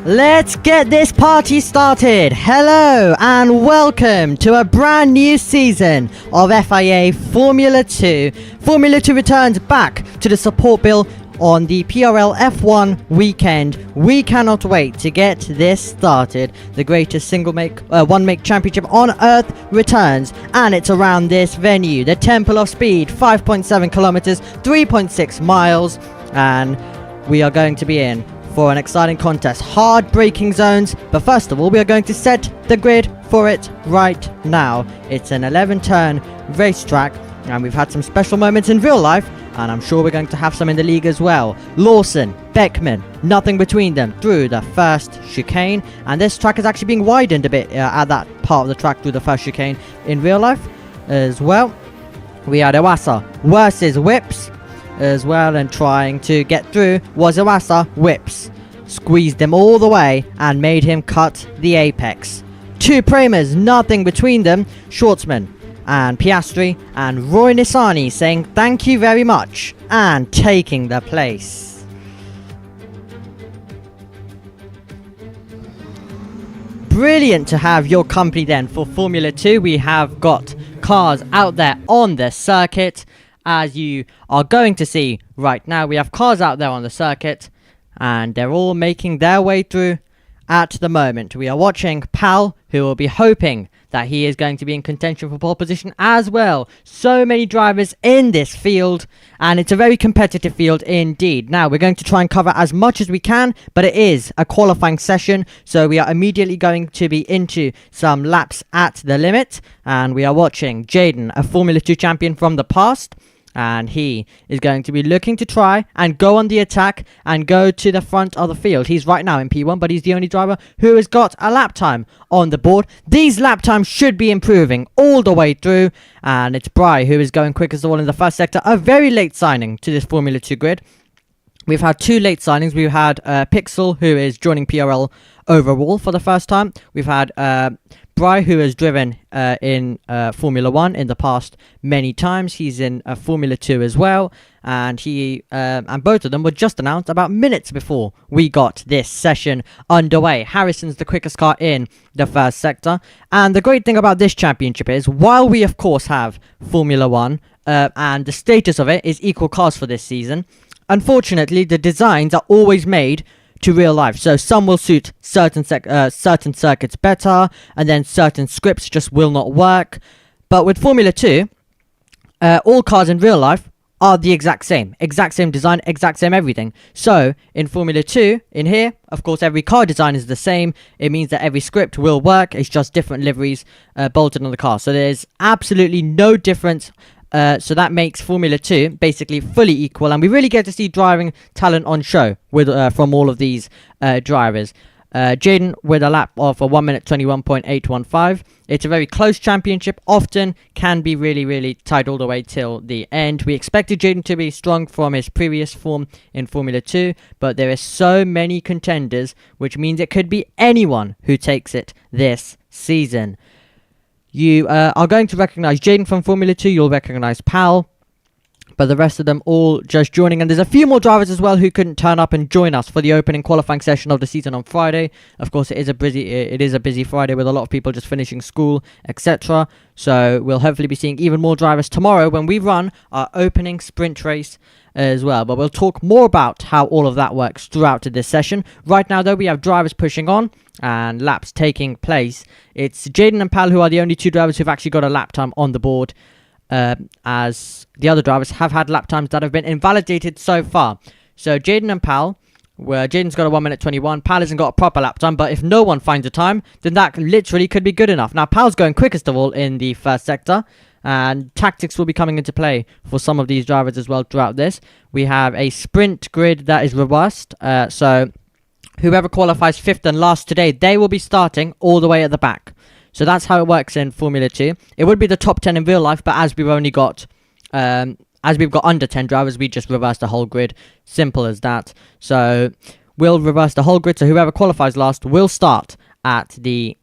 Let's get this party started! Hello and welcome to a brand new season of FIA Formula 2. Formula 2 returns back to the support bill on the PRL F1 weekend. We cannot wait to get this started. The greatest one-make championship on earth returns, and it's around this venue, the Temple of Speed, 5.7 kilometers, 3.6 miles, and we are going to be in for an exciting contest. Hard braking zones, but first of all we are going to set the grid for it right now. It's an 11-turn racetrack, and we've had some special moments in real life, and I'm sure we're going to have some in the league as well. Lawson, Beckman, nothing between them through the first chicane, and this track is actually being widened a bit at that part of the track through the first chicane in real life as well. We had Iwasa versus Whips as well, and trying to get through was Iwasa. Whips squeezed him all the way and made him cut the apex. Two Premers, nothing between them. Schwartzman and Piastri and Roy Nissany saying thank you very much and taking the place. Brilliant to have your company then for Formula 2. We have got cars out there on the circuit. As you are going to see right now, we have cars out there on the circuit, and they're all making their way through at the moment. We are watching Pal, who will be hoping that he is going to be in contention for pole position as well. So many drivers in this field, and it's a very competitive field indeed. Now, we're going to try and cover as much as we can, but it is a qualifying session, so we are immediately going to be into some laps at the limit, and we are watching Jaden, a Formula 2 champion from the past, and he is going to be looking to try and go on the attack and go to the front of the field. He's right now in P1, but he's the only driver who has got a lap time on the board. These lap times should be improving all the way through, and it's Prix who is going quickest of all in the first sector. A very late signing to this Formula 2 grid. We've had two late signings. We've had Pixel, who is joining PRL overall for the first time. We've had Prix, who has driven in Formula 1 in the past many times. He's in Formula 2 as well, and and both of them were just announced about minutes before we got this session underway. Harrison's the quickest car in the first sector, and the great thing about this championship is, while we of course have Formula 1 and the status of it is equal cars for this season, unfortunately the designs are always made to real life. So some will suit certain circuits better, and then certain scripts just will not work. But with Formula 2, all cars in real life are the exact same design, exact same everything. So in Formula 2, in here, of course, every car design is the same. It means that every script will work. It's just different liveries bolted on the car. So there's absolutely no difference. So that makes Formula 2 basically fully equal, and we really get to see driving talent on show with from all of these drivers. Jaden with a lap of a 1 minute 21.815. It's a very close championship, often can be really, really tight all the way till the end. We expected Jaden to be strong from his previous form in Formula 2, but there are so many contenders, which means it could be anyone who takes it this season. You are going to recognize Jaden from Formula 2, you'll recognize Pal, but the rest of them all just joining. And there's a few more drivers as well who couldn't turn up and join us for the opening qualifying session of the season on Friday. Of course, it is a busy Friday with a lot of people just finishing school, etc. So we'll hopefully be seeing even more drivers tomorrow when we run our opening sprint race as well. But we'll talk more about how all of that works throughout this session. Right now, though, we have drivers pushing on and laps taking place. It's Jaden and Pal who are the only two drivers who've actually got a lap time on the board, as the other drivers have had lap times that have been invalidated so far. So Jaden and Pal, where Jaden's got a 1 minute 21, Pal hasn't got a proper lap time, but if no one finds a time, then that literally could be good enough. Now Pal's going quickest of all in the first sector, And tactics will be coming into play for some of these drivers as well throughout this. We have a sprint grid that is reversed. So whoever qualifies 5th and last today, they will be starting all the way at the back. So that's how it works in Formula 2. It would be the top 10 in real life, but as we've only got under 10 drivers, we just reverse the whole grid. Simple as that. So we'll reverse the whole grid. So whoever qualifies last will start at the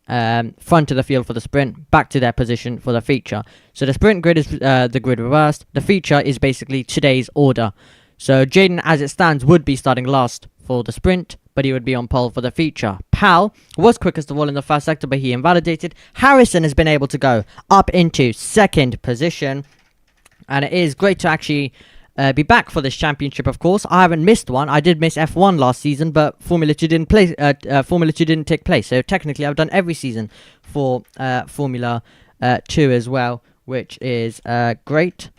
front of the field for the sprint, back to their position for the feature. So the sprint grid is the grid reversed. The feature is basically today's order. So Jaden, as it stands, would be starting last for the sprint, but he would be on pole for the feature. Pal was quickest of all in the first sector, but he invalidated. Harrison has been able to go up into 2nd position, and it is great to actually be back for this championship. Of course, I haven't missed one. I did miss F1 last season, but Formula 2 didn't play. Formula 2 didn't take place, so technically I've done every season for Formula 2 as well, which is great.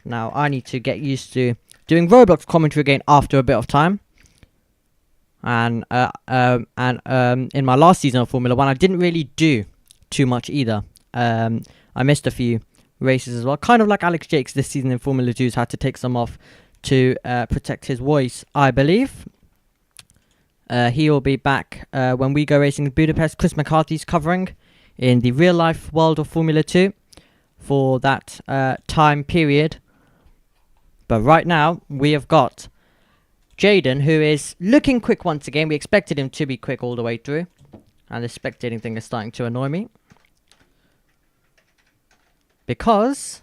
Now I need to get used to doing Roblox commentary again after a bit of time. And in my last season of Formula 1, I didn't really do too much either. I missed a few races as well. Kind of like Alex Jakes this season in Formula 2's had to take some off to protect his voice, I believe. He will be back when we go racing in Budapest. Chris McCarthy's covering in the real life world of Formula 2 for that time period. But right now, we have got Jaden, who is looking quick once again. We expected him to be quick all the way through. And the spectating thing is starting to annoy me. Because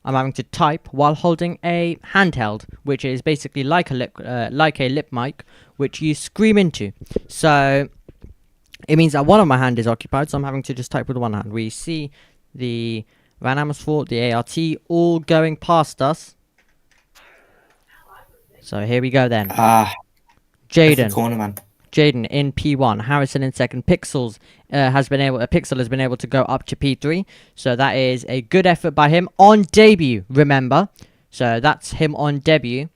I'm having to type while holding a handheld, which is basically like a lip mic, which you scream into. So it means that one of my hand is occupied, so I'm having to just type with one hand. We see the Van Amersfoort, the ART, all going past us. So here we go then. Jaden. Jaden in P1, Harrison in 2nd. Pixel has been able to go up to P3. So that is a good effort by him on debut, remember. So that's him on debut,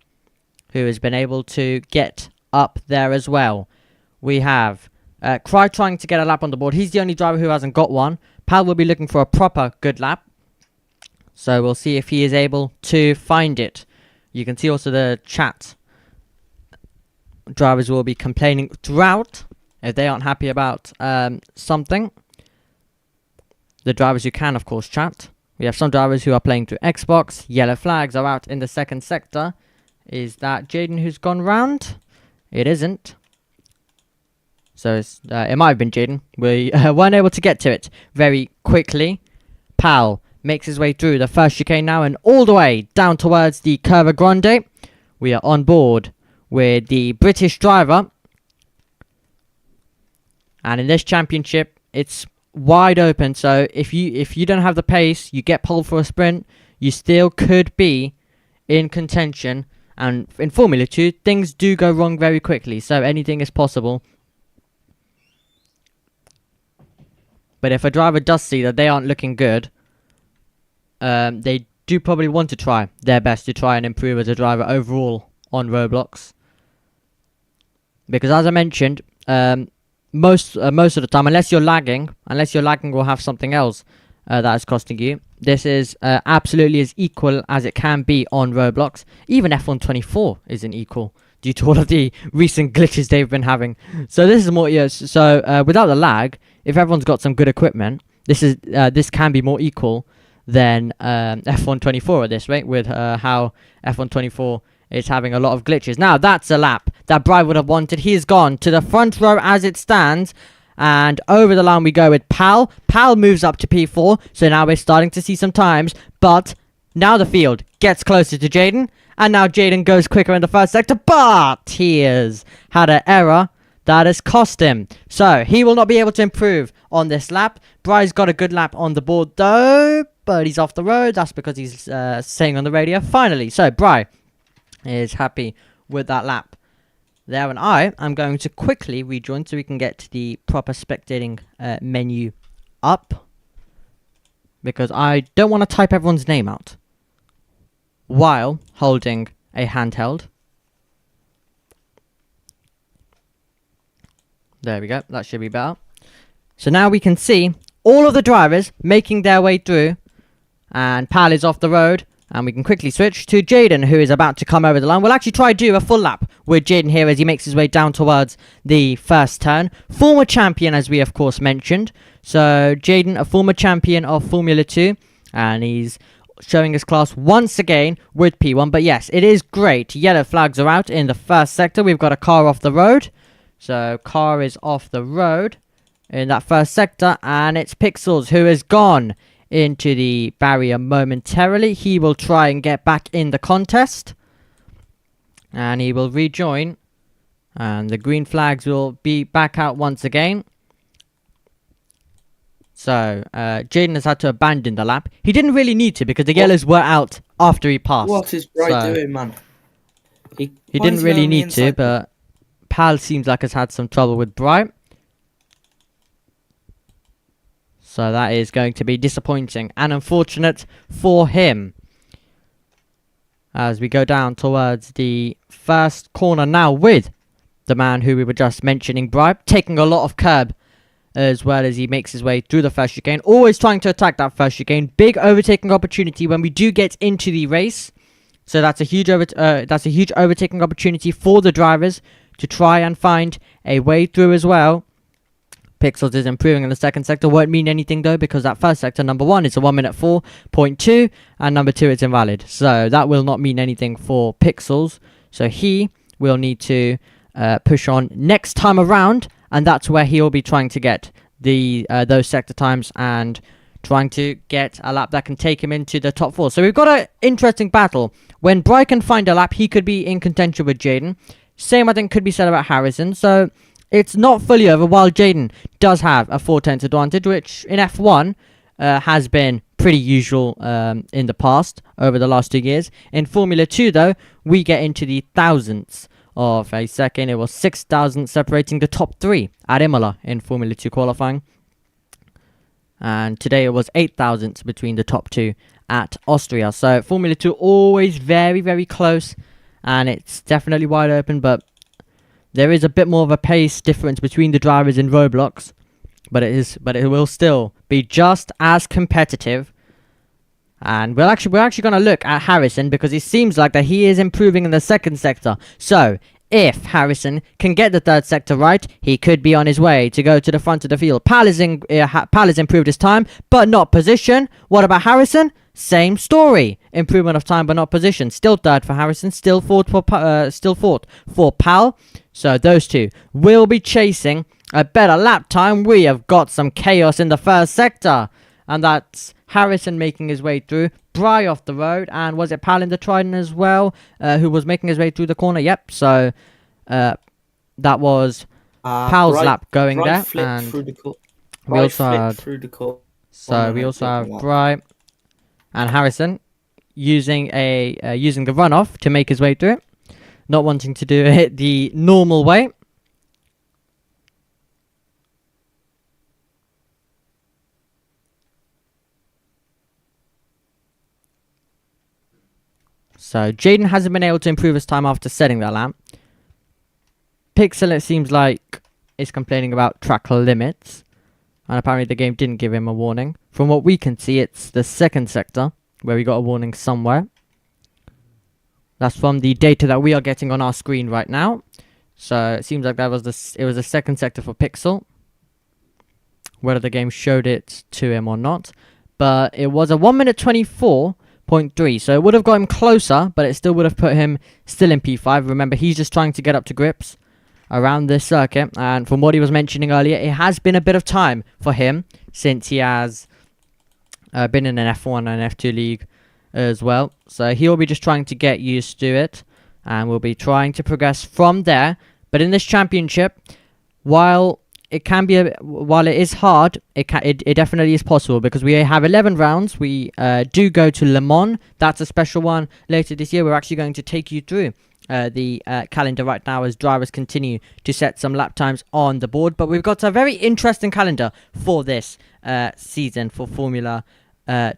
who has been able to get up there as well. We have Cry trying to get a lap on the board. He's the only driver who hasn't got one. Pal will be looking for a proper good lap. So we'll see if he is able to find it. You can see also the chat. Drivers will be complaining throughout if they aren't happy about something. The drivers who can, of course, chat. We have some drivers who are playing through Xbox. Yellow flags are out in the 2nd sector. Is that Jaden who's gone round? It isn't. So it might have been Jaden. We weren't able to get to it very quickly. Pal makes his way through the first chicane now and all the way down towards the Curva Grande. We are on board with the British driver. And in this championship, it's wide open. So if you don't have the pace, you get pulled for a sprint, you still could be in contention. And in Formula 2, things do go wrong very quickly. So anything is possible. But if a driver does see that they aren't looking good, they do probably want to try their best to try and improve as a driver overall on Roblox. Because as I mentioned, most of the time, unless you're lagging or have something else that is costing you, this is absolutely as equal as it can be on Roblox. Even F1 24 isn't equal due to all of the recent glitches they've been having. So this is more, yes. So without the lag, if everyone's got some good equipment, this can be more equal than F1 24 at this rate, with how F1 24 is having a lot of glitches. Now that's a lap that Bri would have wanted. He's gone to the front row as it stands, and over the line we go with Pal. Pal moves up to P4, so now we're starting to see some times, but now the field gets closer to Jaden, and now Jaden goes quicker in the first sector, but he has had an error that has cost him. So he will not be able to improve on this lap. Bri's got a good lap on the board though, but he's off the road. That's because he's saying on the radio, finally. So Bri is happy with that lap there, and I am going to quickly rejoin so we can get the proper spectating menu up, because I don't want to type everyone's name out while holding a handheld. There we go, that should be better. So now we can see all of the drivers making their way through, and Pal is off the road. And we can quickly switch to Jaden, who is about to come over the line. We'll actually try to do a full lap with Jaden here as he makes his way down towards the first turn. Former champion, as we of course mentioned. So Jaden, a former champion of Formula 2. And he's showing his class once again with P1. But yes, it is great. Yellow flags are out in the first sector. We've got a car off the road. So car is off the road in that first sector. And it's Pixels who is gone into the barrier momentarily. He will try and get back in the contest, and he will rejoin, and the green flags will be back out once again. So Jaden has had to abandon the lap. He didn't really need to, because the yellows were out after he passed. What is Bright doing, man? He didn't really need to, but Pal seems like has had some trouble with Bright. So that is going to be disappointing and unfortunate for him. As we go down towards the first corner now with the man who we were just mentioning, Bribe, taking a lot of curb as well as he makes his way through the first chicane. Always trying to attack that first chicane. Big overtaking opportunity when we do get into the race. So that's a huge overtaking opportunity for the drivers to try and find a way through as well. Pixels is improving in the second sector. Won't mean anything though, because that first sector, number 1, is a 1 minute 4.2, and number 2, it's invalid. So that will not mean anything for Pixels. So he will need to push on next time around, and that's where he will be trying to get the those sector times and trying to get a lap that can take him into the top 4. So we've got an interesting battle. When Bry can find a lap, he could be in contention with Jaden. Same, I think, could be said about Harrison. So it's not fully over, while Jaden does have a 4/10 advantage, which in F1 has been pretty usual in the past, over the last 2 years. In Formula 2, though, we get into the thousandths of a second. It was 6 thousandths separating the top 3 at Imola in Formula 2 qualifying. And today it was 8 thousandths between the top 2 at Austria. So Formula 2 always very, very close, and it's definitely wide open, but there is a bit more of a pace difference between the drivers in Roblox, but it will still be just as competitive. And we're actually going to look at Harrison, because it seems like that he is improving in the second sector. So if Harrison can get the third sector right, he could be on his way to go to the front of the field. Pal has improved his time, but not position. What about Harrison? Same story. Improvement of time, but not position. Still third for Harrison. Still fourth for Pal. So those two will be chasing a better lap time. We have got some chaos in the first sector, and that's Harrison making his way through. Bry off the road, and was it Pal in the Trident as well, who was making his way through the corner? Yep. So that was Pal's lap going there, and we also had Bry and Harrison using the runoff to make his way through it, not wanting to do it the normal way. So Jaden hasn't been able to improve his time after setting that lap. Pixel, it seems like, is complaining about track limits, and apparently the game didn't give him a warning. From what we can see, it's the second sector where we got a warning somewhere. That's from the data that we are getting on our screen right now. So it seems like it was the second sector for Pixel, whether the game showed it to him or not. But it was a 1 minute 24.3, so it would have got him closer, but it still would have put him still in P5. Remember, he's just trying to get up to grips around this circuit, and from what he was mentioning earlier, it has been a bit of time for him since he has been in an F1 and F2 league as well. So he'll be just trying to get used to it, and we'll be trying to progress from there. But in this championship, while it is hard, it definitely is possible, because we have 11 rounds. We do go to Le Mans. That's a special one later this year. We're actually going to take you through the calendar right now as drivers continue to set some lap times on the board. But we've got a very interesting calendar for this season for Formula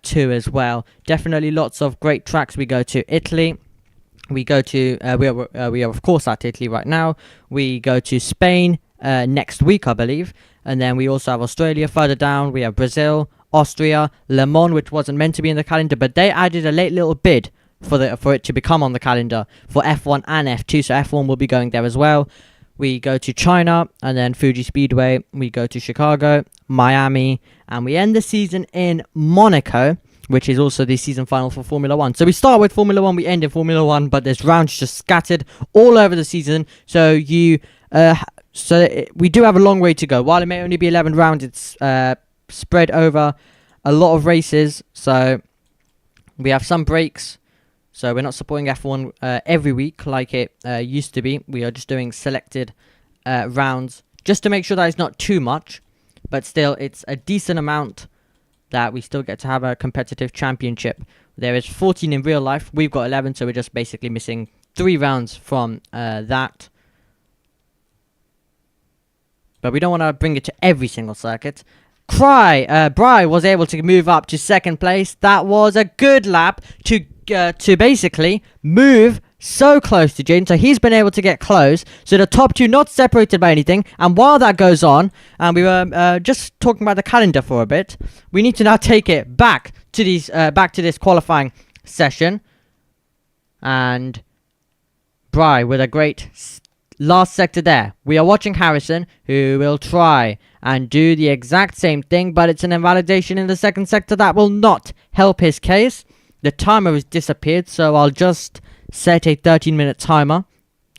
2 as well. Definitely lots of great tracks. We go to Italy. We go to we are of course at Italy right now. We go to Spain next week, I believe. And then we also have Australia further down. We have Brazil, Austria, Le Mans, which wasn't meant to be in the calendar, but they added a late little bid for it to become on the calendar for F1 and F2. So F1 will be going there as well. We go to China, and then Fuji Speedway. We go to Chicago, Miami, and we end the season in Monaco, which is also the season final for Formula 1. So we start with Formula 1, we end in Formula 1, but there's rounds just scattered all over the season. So we do have a long way to go. While it may only be 11 rounds, it's spread over a lot of races. So we have some breaks. So we're not supporting F1 every week like it used to be. We are just doing selected rounds just to make sure that it's not too much. But still, it's a decent amount that we still get to have a competitive championship. There is 14 in real life. We've got 11, so we're just basically missing 3 rounds from that. But we don't want to bring it to every single circuit. Prix was able to move up to second place. That was a good lap to basically move so close to Jaden. So he's been able to get close. So the top 2 not separated by anything. And while that goes on, and we were just talking about the calendar for a bit, we need to now take it back to this qualifying session. And Prix with a great last sector there. We are watching Harrison, who will try and do the exact same thing, but it's an invalidation in the second sector that will not help his case. The timer has disappeared, so I'll just set a 13-minute timer.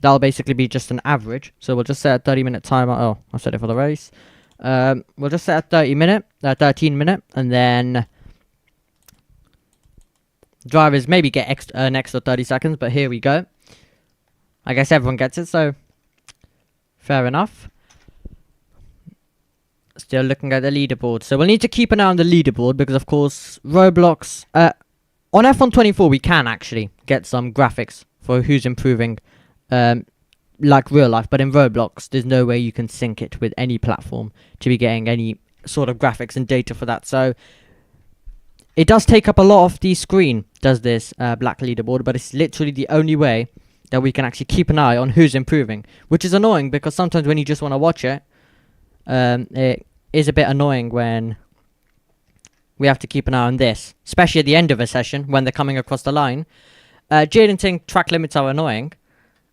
That'll basically be just an average. So we'll just set a 30-minute timer. Oh, I set it for the race. We'll just set a 13-minute, and then drivers maybe get an extra 30 seconds, but here we go. I guess everyone gets it, so fair enough. Still looking at the leaderboard. So we'll need to keep an eye on the leaderboard because, of course, Roblox... on F1 24, we can actually get some graphics for who's improving, like real life. But in Roblox, there's no way you can sync it with any platform to be getting any sort of graphics and data for that. So it does take up a lot of the screen, does this black leaderboard. But it's literally the only way that we can actually keep an eye on who's improving. Which is annoying because sometimes when you just want to watch it, it is a bit annoying when we have to keep an eye on this, especially at the end of a session when they're coming across the line. Jaden saying track limits are annoying.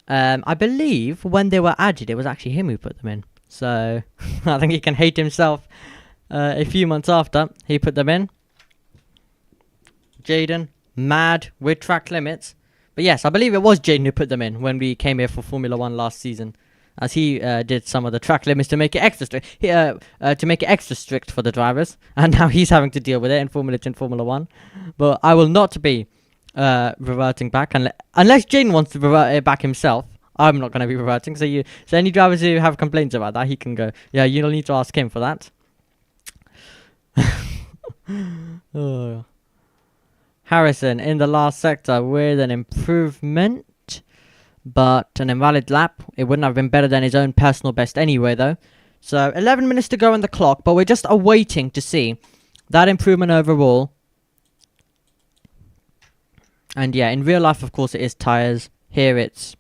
I believe when they were added, it was actually him who put them in. So I think he can hate himself a few months after he put them in. Jaden, mad with track limits. But yes, I believe it was Jaden who put them in when we came here for Formula 1 last season. As he did some of the track limits to make it extra strict, to make it extra strict for the drivers, and now he's having to deal with it in Formula 2 and Formula 1. But I will not be reverting back unless Jaden wants to revert it back himself. I'm not going to be reverting. So any drivers who have complaints about that, he can go. Yeah, you'll need to ask him for that. Oh. Harrison in the last sector with an improvement. But an invalid lap. It wouldn't have been better than his own personal best anyway, though. So 11 minutes to go on the clock, but we're just awaiting to see that improvement overall. And yeah, in real life, of course, it is tyres. Here it's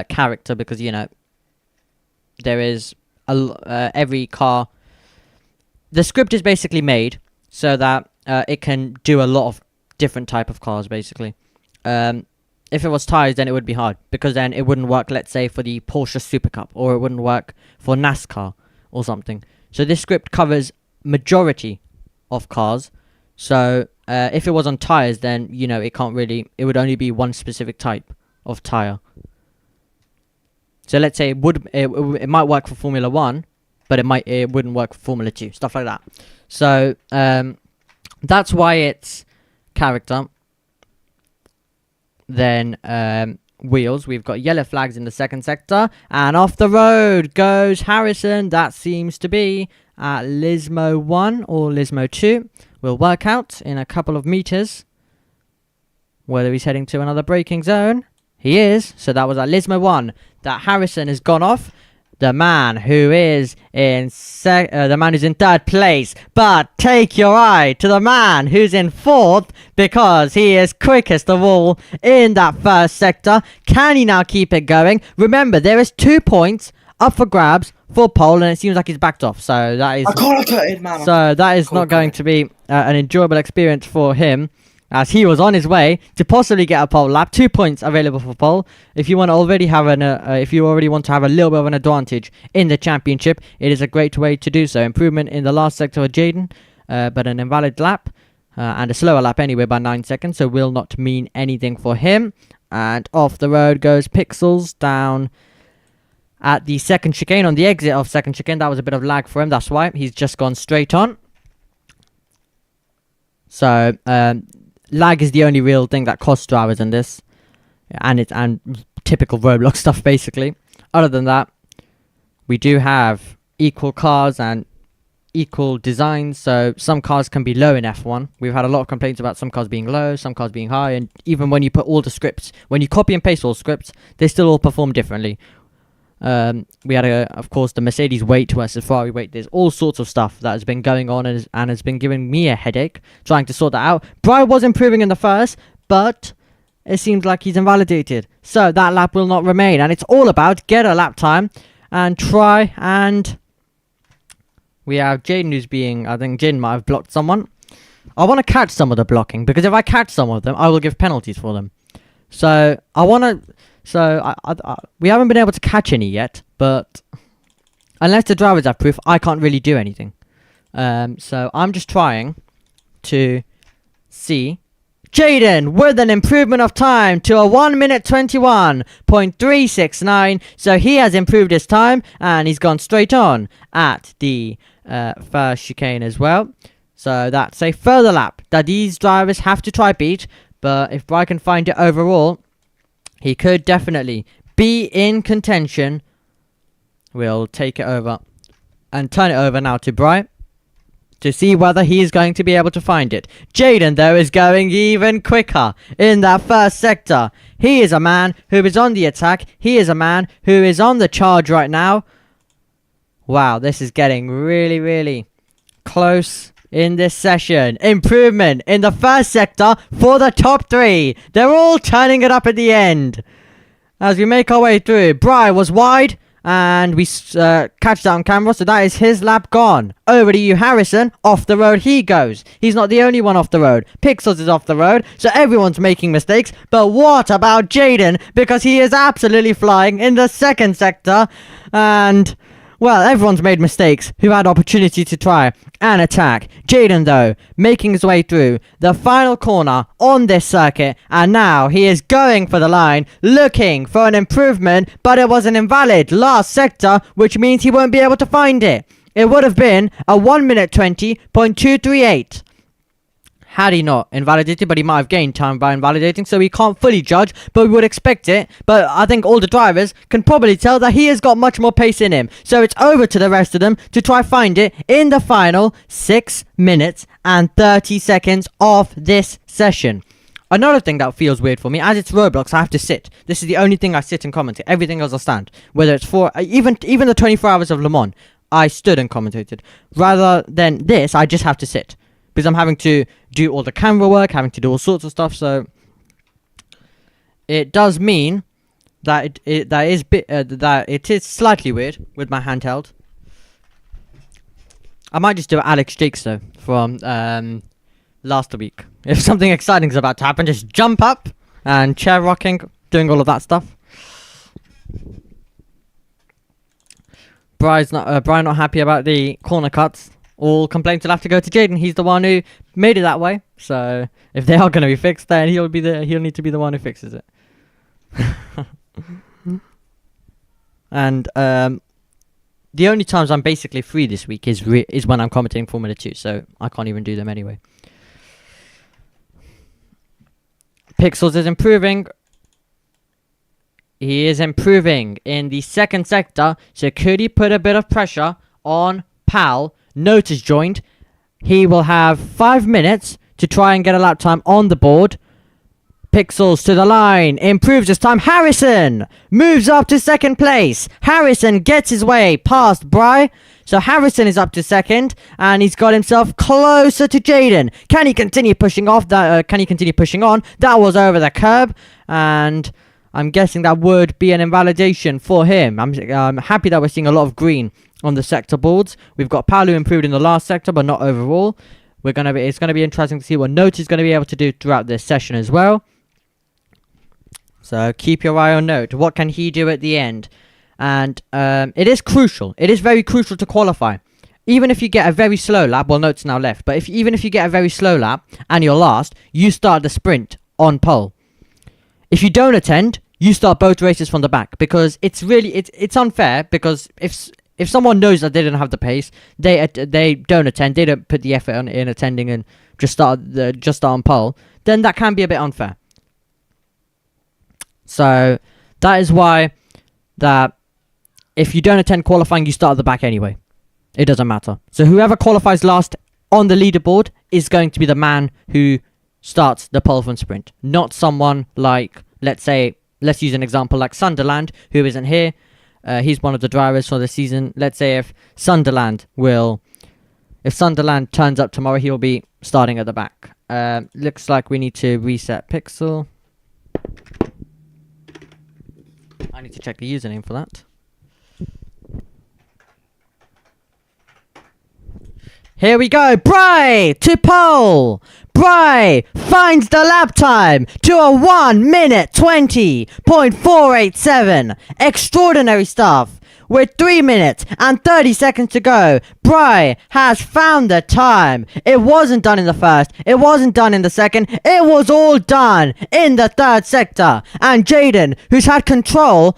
character because, you know, there is every car. The script is basically made so that it can do a lot of different type of cars, basically. If it was tyres, then it would be hard. Because then it wouldn't work, let's say, for the Porsche Super Cup. Or it wouldn't work for NASCAR or something. So this script covers majority of cars. So if it was on tyres, then, you know, it would only be one specific type of tyre. So let's say it might work for Formula 1. But it wouldn't work for Formula 2. Stuff like that. So that's why it's character. Then wheels. We've got yellow flags in the second sector. And off the road goes Harrison. That seems to be at Lismo 1 or Lismo 2. We'll work out in a couple of meters whether he's heading to another braking zone. He is. So that was at Lismo 1 that Harrison has gone off. The man who is in third place. But take your eye to the man who's in fourth because he is quickest of all in that first sector. Can he now keep it going? Remember, there is 2 points up for grabs for pole, and it seems like he's backed off. So that is. I call it cutted, man. So that is not going to be an enjoyable experience for him, as he was on his way to possibly get a pole lap. 2 points available for pole. If you want to already have if you already want to have a little bit of an advantage in the championship, it is a great way to do so. Improvement in the last sector for Jaden, but an invalid lap. And a slower lap anyway by 9 seconds, so will not mean anything for him. And off the road goes Pixels down at the second chicane, on the exit of second chicane. That was a bit of lag for him, that's why. He's just gone straight on. So, lag is the only real thing that costs drivers in this. And typical Roblox stuff, basically. Other than that, we do have equal cars and equal designs, so some cars can be low in F1. We've had a lot of complaints about some cars being low, some cars being high, and even when you put all the scripts, when you copy and paste all scripts, they still all perform differently. We had, of course, the Mercedes weight versus Ferrari weight. There's all sorts of stuff that has been going on and has been giving me a headache trying to sort that out. Prix was improving in the first, but it seems like he's invalidated, so that lap will not remain, and it's all about get a lap time and try and... We have Jaden who's being... I think Jaden might have blocked someone. I want to catch some of the blocking, because if I catch some of them, I will give penalties for them. So, I want to... So, we haven't been able to catch any yet, but... Unless the drivers have proof, I can't really do anything. So, I'm just trying to see... Jaden with an improvement of time to a 1 minute 21.369. So he has improved his time and he's gone straight on at the first chicane as well. So that's a further lap that these drivers have to try beat. But if Prix can find it overall, he could definitely be in contention. We'll take it over and turn it over now to Prix to see whether he is going to be able to find it. Jaden, though, is going even quicker in that first sector. He is a man who is on the attack. He is a man who is on the charge right now. Wow, this is getting really, really close in this session. Improvement in the first sector for the top three. They're all turning it up at the end. As we make our way through, Prix was wide. And we catch that on camera, so that is his lap gone. Over to you, Harrison. Off the road he goes. He's not the only one off the road. Pixels is off the road, so everyone's making mistakes. But what about Jaden? Because he is absolutely flying in the second sector. And... well, everyone's made mistakes who had opportunity to try and attack. Jaden, though, making his way through the final corner on this circuit. And now he is going for the line, looking for an improvement. But it was an invalid last sector, which means he won't be able to find it. It would have been a 1 minute 20.238. Had he not invalidated, but he might have gained time by invalidating, so we can't fully judge, but we would expect it. But I think all the drivers can probably tell that he has got much more pace in him. So it's over to the rest of them to try find it in the final 6 minutes and 30 seconds of this session. Another thing that feels weird for me, as it's Roblox, I have to sit. This is the only thing I sit and commentate. Everything else I stand. Whether it's for, even the 24 hours of Le Mans, I stood and commentated. Rather than this, I just have to sit. Because I'm having to do all the camera work, having to do all sorts of stuff, so it does mean that it is slightly weird with my handheld. I might just do Alex Jakes though from last week. If something exciting is about to happen, just jump up and chair rocking, doing all of that stuff. Brian's not happy about the corner cuts. All complaints will have to go to Jaden. He's the one who made it that way. So if they are going to be fixed, then he'll need to be the one who fixes it. And the only times I'm basically free this week is when I'm commentating Formula 2. So I can't even do them anyway. Pixels is improving. He is improving in the second sector. So could he put a bit of pressure on Pal? Notice joined. He will have 5 minutes to try and get a lap time on the board. Pixels to the line. Improves his time. Harrison moves up to second place. Harrison gets his way past Prix. So Harrison is up to second. And he's got himself closer to Jaden. Can he continue pushing off? Can he continue pushing on? That was over the curb. And I'm guessing that would be an invalidation for him. I'm happy that we're seeing a lot of green on the sector boards. We've got Palu improved in the last sector, but not overall. It's gonna be interesting to see what Note is gonna be able to do throughout this session as well. So keep your eye on Note. What can he do at the end? And it is crucial. It is very crucial to qualify. Even if you get a very slow lap, well, Note's now left, but even if you get a very slow lap and you're last, you start the sprint on pole. If you don't attend, you start both races from the back, because it's unfair, because if someone knows that they don't have the pace, they don't attend, they don't put the effort in attending and just start on pole, then that can be a bit unfair. So that is why that if you don't attend qualifying, you start at the back anyway. It doesn't matter. So whoever qualifies last on the leaderboard is going to be the man who starts the pole from sprint. Not someone like, let's use an example like Sunderland, who isn't here. He's one of the drivers for the season. Let's say if Sunderland turns up tomorrow, he'll be starting at the back. Looks like we need to reset Pixel. I need to check the username for that. Here we go. Prix to pole. Prix finds the lap time to a 1 minute 20.487. Extraordinary stuff. With 3 minutes and 30 seconds to go, Prix has found the time. It wasn't done in the first. It wasn't done in the second. It was all done in the third sector. And Jaden, who's had control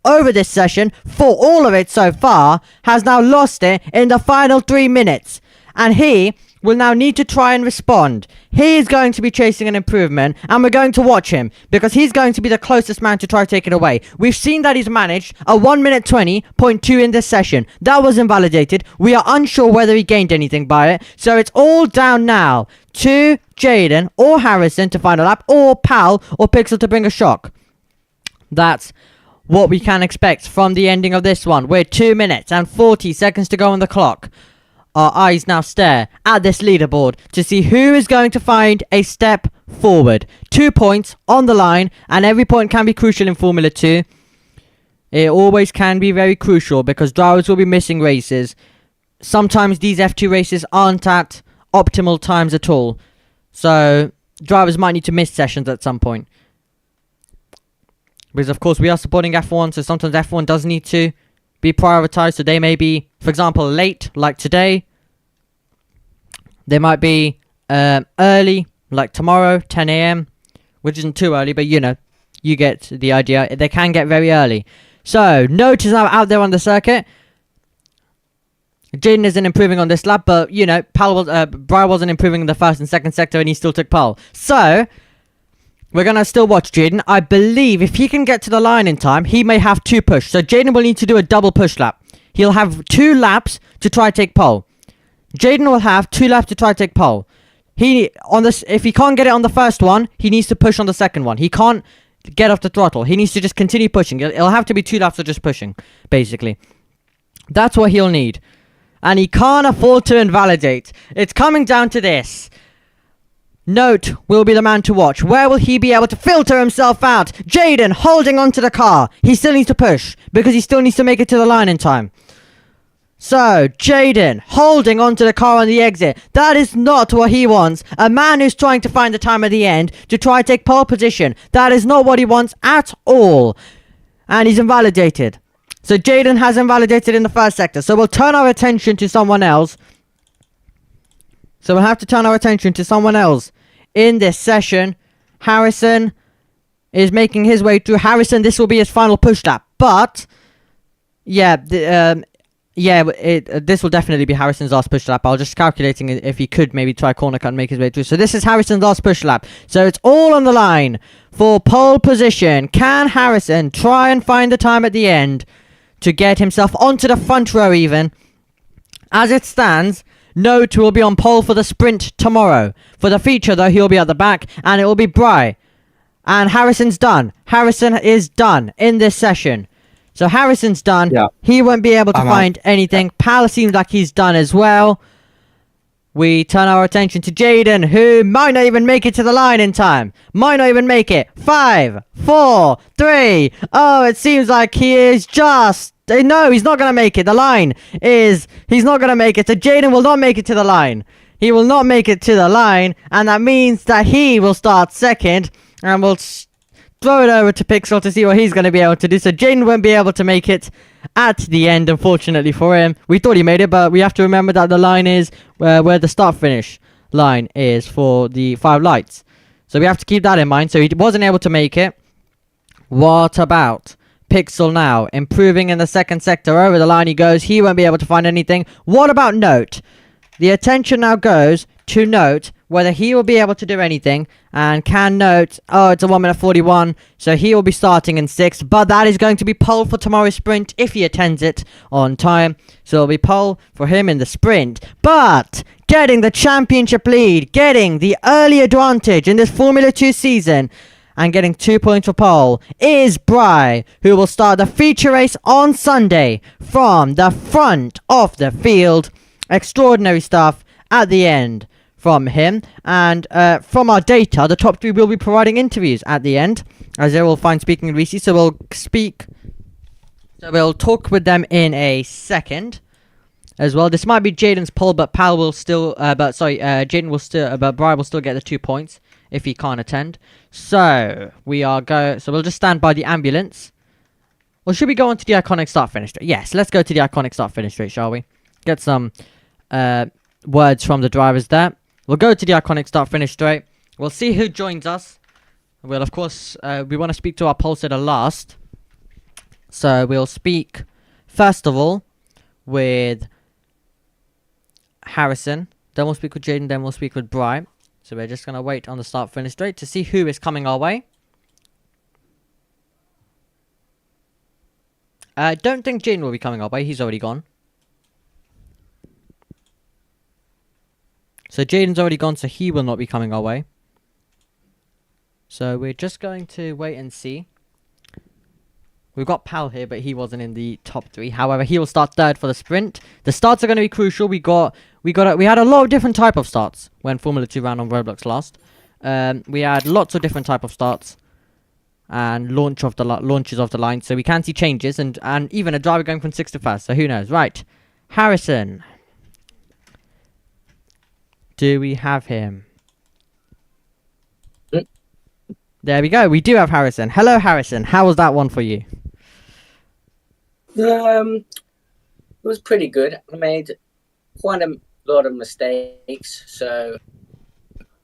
over this session for all of it so far, has now lost it in the final 3 minutes. And he will now need to try and respond. He is going to be chasing an improvement, and we're going to watch him, because he's going to be the closest man to try to take it away. We've seen that he's managed a 1 minute 20.2 in this session. That was invalidated. We are unsure whether he gained anything by it. So it's all down now to Jaden or Harrison to find a lap, or Pal or Pixel to bring a shock. That's what we can expect from the ending of this one. We're 2 minutes and 40 seconds to go on the clock. Our eyes now stare at this leaderboard to see who is going to find a step forward. 2 points on the line, and every point can be crucial in Formula 2. It always can be very crucial, because drivers will be missing races. Sometimes these F2 races aren't at optimal times at all. So drivers might need to miss sessions at some point. Because of course we are supporting F1, so sometimes F1 does need to be prioritized. So they may be, for example, late, like today. They might be early, like tomorrow, 10 a.m, which isn't too early, but you know, you get the idea. They can get very early. So, Note is now out there on the circuit. Jaden isn't improving on this lap, but, you know, Prix wasn't improving in the first and second sector, and he still took pole. So, we're going to still watch Jaden. I believe if he can get to the line in time, he may have 2 push. So, Jaden will need to do a double push lap. He'll have 2 laps to try to take pole. Jaden will have 2 laps to try to take pole. If he can't get it on the first one, he needs to push on the second one. He can't get off the throttle. He needs to just continue pushing. It'll have to be 2 laps of just pushing, basically. That's what he'll need. And he can't afford to invalidate. It's coming down to this. Note will be the man to watch. Where will he be able to filter himself out? Jaden holding onto the car. He still needs to push, because he still needs to make it to the line in time. So, Jaden holding onto the car on the exit. That is not what he wants. A man who's trying to find the time at the end to try to take pole position. That is not what he wants at all. And he's invalidated. So, Jaden has invalidated in the first sector. So, we'll turn our attention to someone else. So, we'll have to turn our attention to someone else in this session. Harrison is making his way through. Harrison, this will be his final push lap. But, yeah, this will definitely be Harrison's last push lap. I was just calculating if he could maybe try corner cut and make his way through. So this is Harrison's last push lap. So it's all on the line for pole position. Can Harrison try and find the time at the end to get himself onto the front row even? As it stands, Note will be on pole for the sprint tomorrow. For the feature though, he'll be at the back, and it will be Prix. And Harrison's done. Harrison is done in this session. So Harrison's done. Yeah. He won't be able to find anything. Pal seems like he's done as well. we turn our attention to Jaden, who might not even make it to the line in time. Might not even make it. 5, 4, 3. Oh, it seems like he is just... No, he's not going to make it. The line is... He's not going to make it. So Jaden will not make it to the line. He will not make it to the line. And that means that he will start second. And we'll throw it over to Pixel to see what he's going to be able to do. So Jaden won't be able to make it at the end, unfortunately for him. We thought he made it, but we have to remember that the line is where the start-finish line is for the 5 lights. So we have to keep that in mind. So he wasn't able to make it. What about Pixel now? Improving in the second sector. Over the line he goes. He won't be able to find anything. What about Note? The attention now goes to Note, whether he will be able to do anything. And can Note... Oh, it's a 1 minute 41. So he will be starting in 6th. But that is going to be pole for tomorrow's sprint if he attends it on time. So it'll be pole for him in the sprint. But getting the championship lead, getting the early advantage in this Formula 2 season, and getting 2 points for pole is Prix, who will start the feature race on Sunday from the front of the field. Extraordinary stuff at the end from him. And from our data, the top 3 will be providing interviews at the end, as they will find speaking in VC. So we'll talk with them in a second as well. This might be Jaden's pole, but Pal will still Jaden will still, but Prix will still get the 2 points if he can't attend. So we'll just stand by the ambulance. Or should we go on to the iconic start finish straight? Yes, let's go to the iconic start finish straight, shall we? Get some words from the drivers there. We'll go to the iconic start finish straight. We'll see who joins us. Well, of course, we want to speak to our pole sitter last. So we'll speak first of all with Harrison. Then we'll speak with Jaden. Then we'll speak with Prix. So we're just going to wait on the start finish straight to see who is coming our way. I don't think Jaden will be coming our way. He's already gone. So Jaden's already gone, so he will not be coming our way. So we're just going to wait and see. We've got Pal here, but he wasn't in the top 3. However, he will start 3rd for the sprint. The starts are going to be crucial. We had a lot of different type of starts when Formula 2 ran on Roblox last. We had lots of different type of starts and launches of the line. So we can see changes and even a driver going from 6th to 1st. So who knows? Right, Harrison. Do we have him? There we go. We do have Harrison. Hello, Harrison. How was that one for you? It was pretty good. I made quite a lot of mistakes, so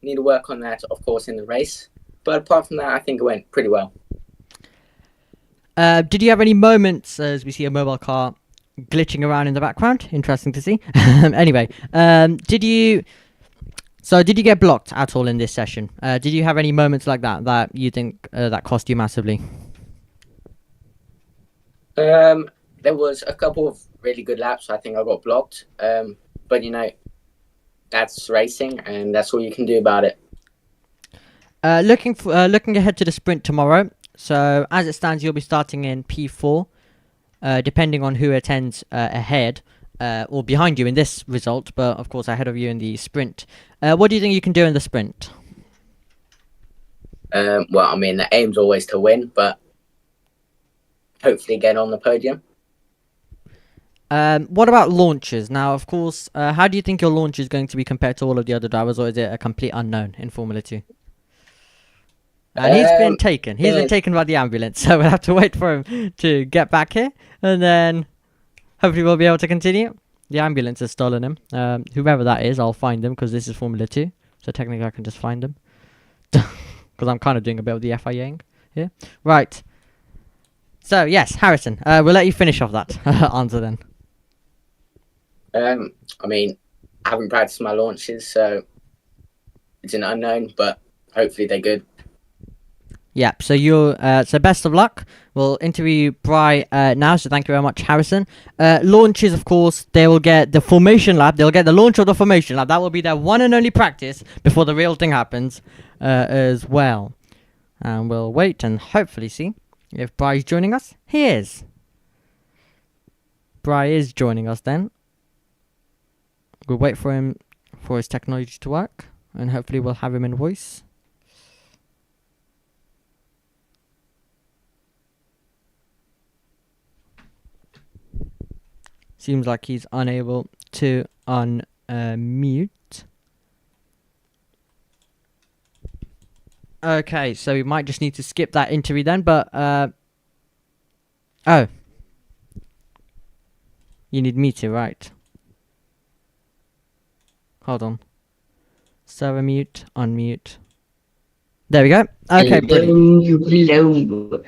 need to work on that, of course, in the race. But apart from that, I think it went pretty well. Did you have any moments, as we see a mobile car glitching around in the background? Interesting to see. Anyway, did you get blocked at all in this session? Did you have any moments like that you think that cost you massively? There was a couple of really good laps. I think I got blocked. But you know, that's racing, and that's all you can do about it. Looking ahead to the sprint tomorrow. So as it stands, you'll be starting in P4, depending on who attends ahead. Or behind you in this result, but of course ahead of you in the sprint. What do you think you can do in the sprint? Well, I mean, the aim's always to win, but hopefully get on the podium. What about launches? Now, of course, how do you think your launch is going to be compared to all of the other drivers, or is it a complete unknown in Formula 2? And he's been taken. He's been taken by the ambulance, so we'll have to wait for him to get back here, and then hopefully we'll be able to continue. The ambulance has stolen him. Whoever that is, I'll find them, because this is Formula 2. So technically I can just find them. Because I'm kind of doing a bit of the FIAing here. Right. So, yes, Harrison. We'll let you finish off that answer then. I mean, I haven't practiced my launches, so it's an unknown, but hopefully they're good. Yep, so best of luck. We'll interview Prix now, so thank you very much, Harrison. Launches, of course, they will get the formation lab. They'll get the launch of the formation lab. That will be their one and only practice before the real thing happens as well. And we'll wait and hopefully see if Prix is joining us. He is. Prix is joining us then. We'll wait for him for his technology to work, and hopefully we'll have him in voice. Seems like he's unable to unmute. Okay, so we might just need to skip that interview then, but oh. You need me to, right? Hold on. Server mute, unmute. There we go. Okay, brilliant. Hello.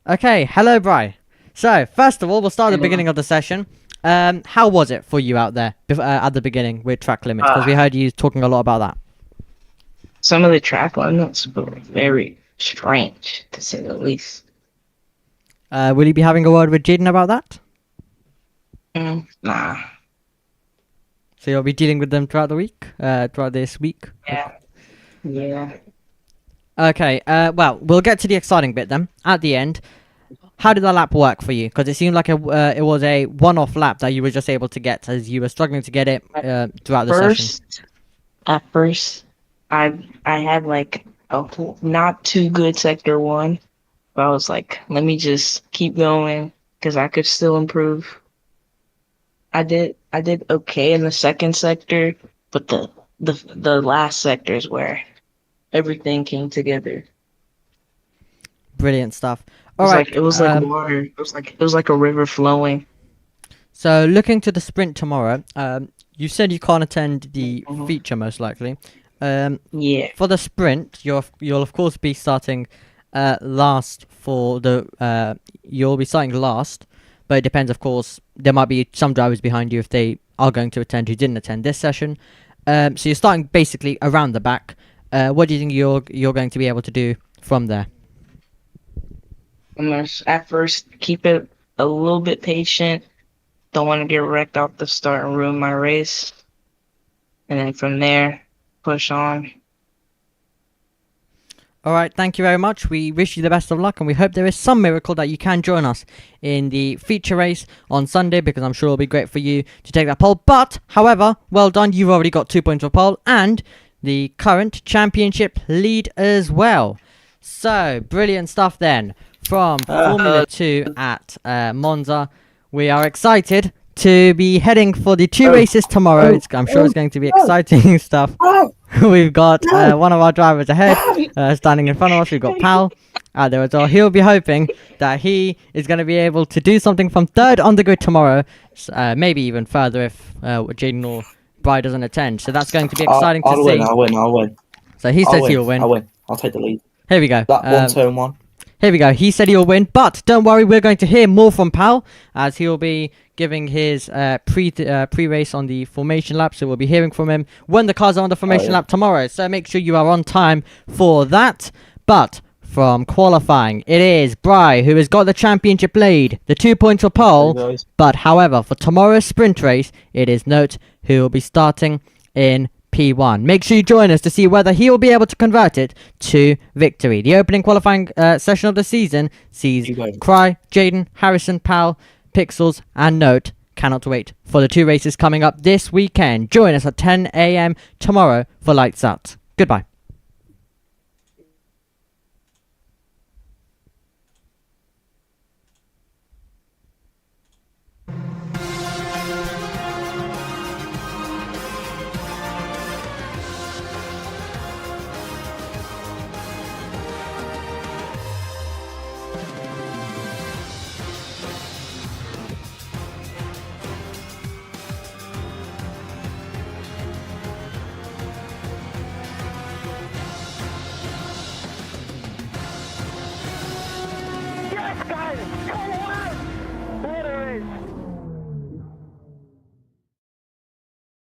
Okay, hello, Bri. So, first of all, we'll start at the beginning of the session. How was it for you out there at the beginning with track limits? Because we heard you talking a lot about that. Some of the track limits were very strange, to say the least. Will you be having a word with Jaden about that? Nah. So you'll be dealing with them throughout the week? Throughout this week? Yeah. Okay, well, we'll get to the exciting bit then, at the end. How did the lap work for you? Because it seemed like it was a one-off lap that you were just able to get, as you were struggling to get it throughout the session. At first, I had like a not too good sector 1, but I was like, let me just keep going, because I could still improve. I did okay in the second sector, but the last sector is where everything came together. Brilliant stuff. It was like water. It was like a river flowing. So looking to the sprint tomorrow, you said you can't attend the feature most likely. Yeah. For the sprint, you'll of course be starting last for the you'll be starting last, but it depends, of course. There might be some drivers behind you if they are going to attend who didn't attend this session. So you're starting basically around the back. What do you think you're going to be able to do from there? At first, keep it a little bit patient. Don't want to get wrecked off the start and ruin my race. And then from there, push on. Alright, thank you very much. We wish you the best of luck, and we hope there is some miracle that you can join us in the feature race on Sunday, because I'm sure it'll be great for you to take that pole. But, however, well done, you've already got 2 points for pole, and the current championship lead as well. So, brilliant stuff then from Formula 2 at Monza. We are excited to be heading for the 2 races tomorrow. I'm sure it's going to be exciting stuff. We've got one of our drivers ahead, standing in front of us. We've got Pal out there as well. He'll be hoping that he is going to be able to do something from 3rd on the grid tomorrow, maybe even further if Jaden or Bri doesn't attend. So that's going to be exciting to see. I'll win. So he says he'll win. I'll win. I'll take the lead. Here we go. That 1 turn 1. Here we go. He said he'll win, but don't worry, we're going to hear more from Pal, as he'll be giving his pre-race on the formation lap. So we'll be hearing from him when the cars are on the formation lap tomorrow. So make sure you are on time for that. But from qualifying, it is Bri who has got the championship lead, the 2 points for pole. But however, for tomorrow's sprint race, it is Note who will be starting in P1. Make sure you join us to see whether he will be able to convert it to victory. The opening qualifying session of the season sees Cry, Jaden, Harrison, Pal, Pixels, and Note. Cannot wait for the 2 races coming up this weekend. Join us at 10 AM tomorrow for Lights Out. Goodbye.